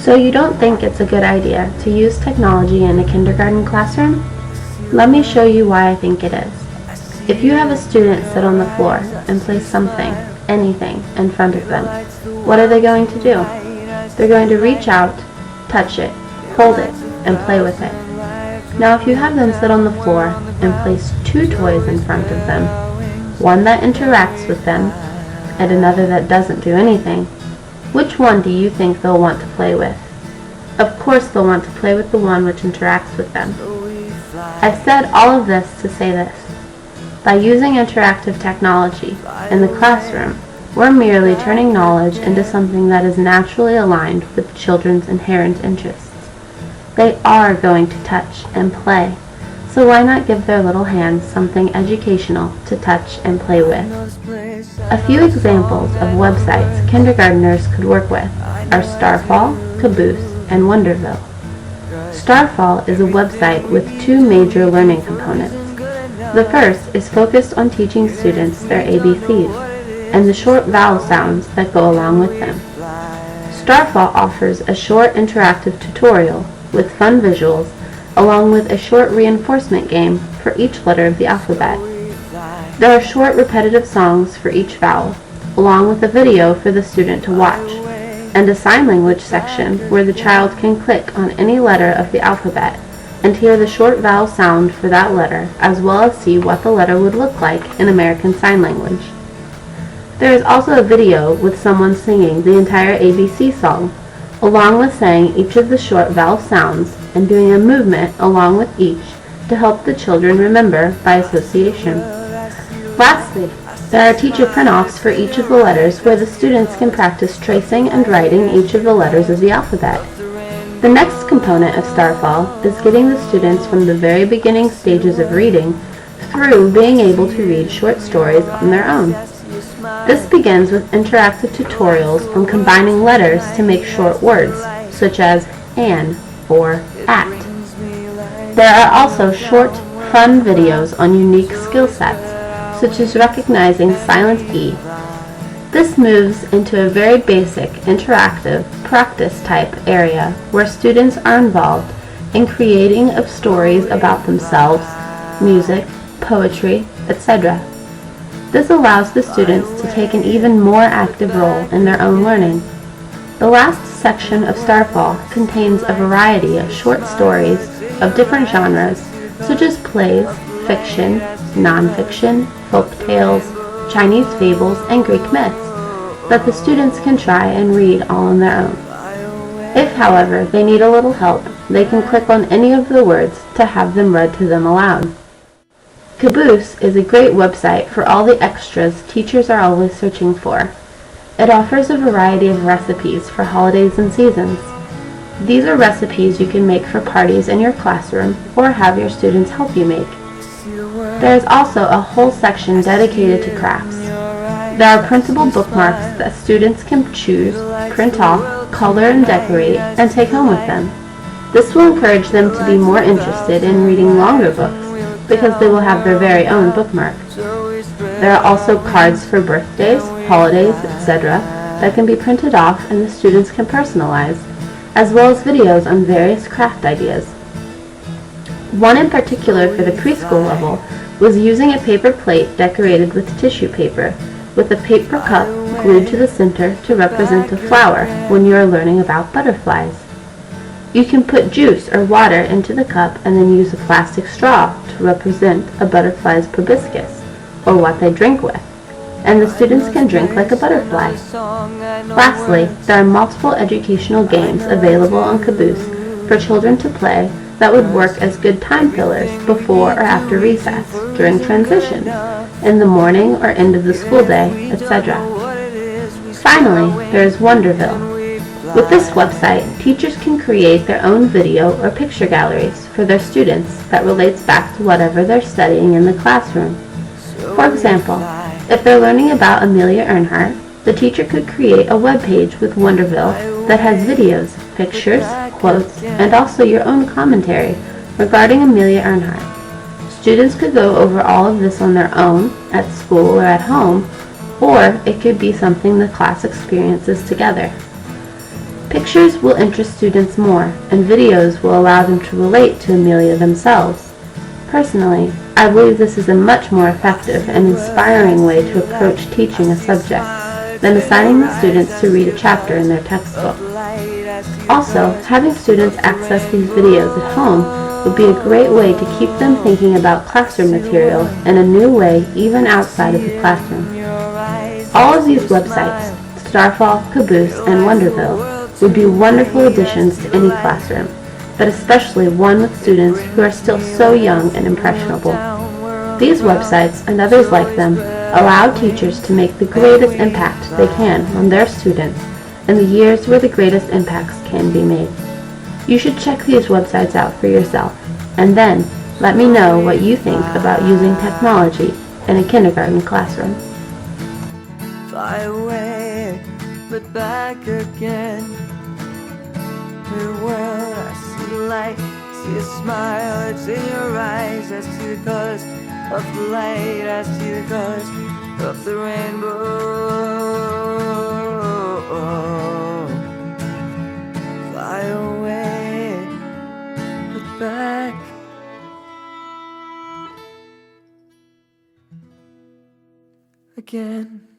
So you don't think it's a good idea to use technology in a kindergarten classroom? Let me show you why I think it is. If you have a student sit on the floor and place something, anything, in front of them, what are they going to do? They're going to reach out, touch it, hold it, and play with it. Now if you have them sit on the floor and place two toys in front of them, one that interacts with them and another that doesn't do anything, which one do you think they'll want to play with? Of course they'll want to play with the one which interacts with them. I've said all of this to say this. By using interactive technology in the classroom, we're merely turning knowledge into something that is naturally aligned with children's inherent interests. They are going to touch and play, so why not give their little hands something educational to touch and play with? A few examples of websites kindergartners could work with are Starfall, Caboose, and Wonderville. Starfall is a website with two major learning components. The first is focused on teaching students their ABCs and the short vowel sounds that go along with them. Starfall offers a short interactive tutorial with fun visuals along with a short reinforcement game for each letter of the alphabet. There are short repetitive songs for each vowel, along with a video for the student to watch, and a sign language section where the child can click on any letter of the alphabet and hear the short vowel sound for that letter, as well as see what the letter would look like in American Sign Language. There is also a video with someone singing the entire ABC song, along with saying each of the short vowel sounds and doing a movement along with each to help the children remember by association. Lastly, there are teacher print-offs for each of the letters where the students can practice tracing and writing each of the letters of the alphabet. The next component of Starfall is getting the students from the very beginning stages of reading through being able to read short stories on their own. This begins with interactive tutorials on combining letters to make short words, such as an or at. There are also short, fun videos on unique skill sets, such as recognizing silent E. This moves into a very basic, interactive, practice-type area where students are involved in creating of stories about themselves, music, poetry, etc. This allows the students to take an even more active role in their own learning. The last section of Starfall contains a variety of short stories of different genres, such as plays, fiction, non-fiction, folk tales, Chinese fables, and Greek myths, that the students can try and read all on their own. If, however, they need a little help, they can click on any of the words to have them read to them aloud. Caboose is a great website for all the extras teachers are always searching for. It offers a variety of recipes for holidays and seasons. These are recipes you can make for parties in your classroom or have your students help you make. There is also a whole section dedicated to crafts. There are printable bookmarks that students can choose, print off, color and decorate, and take home with them. This will encourage them to be more interested in reading longer books because they will have their very own bookmark. There are also cards for birthdays, holidays, etc. that can be printed off and the students can personalize, as well as videos on various craft ideas. One in particular for the preschool level was using a paper plate decorated with tissue paper, with a paper cup glued to the center to represent a flower when you are learning about butterflies. You can put juice or water into the cup and then use a plastic straw to represent a butterfly's proboscis, or what they drink with, and the students can drink like a butterfly. Lastly, there are multiple educational games available on Caboose for children to play that would work as good time fillers before or after recess, during transition, in the morning or end of the school day, etc. Finally, there is Wonderville. With this website, teachers can create their own video or picture galleries for their students that relates back to whatever they're studying in the classroom. For example, if they're learning about Amelia Earhart, the teacher could create a web page with Wonderville that has videos, pictures, quotes, and also your own commentary regarding Amelia Earhart. Students could go over all of this on their own, at school or at home, or it could be something the class experiences together. Pictures will interest students more, and videos will allow them to relate to Amelia themselves. Personally, I believe this is a much more effective and inspiring way to approach teaching a subject than assigning the students to read a chapter in their textbook. Also, having students access these videos at home would be a great way to keep them thinking about classroom material in a new way even outside of the classroom. All of these websites, Starfall, Caboose, and Wonderville, would be wonderful additions to any classroom, but especially one with students who are still so young and impressionable. These websites and others like them allow teachers to make the greatest impact they can on their students in the years where the greatest impacts can be made. You should check these websites out for yourself, and then let me know what you think about using technology in a kindergarten classroom. Fly away, but back again. The world, I see the light, see a smile, it's in your eyes. I see the colors of the light, I see the colors of the rainbow. Fly away, but back again.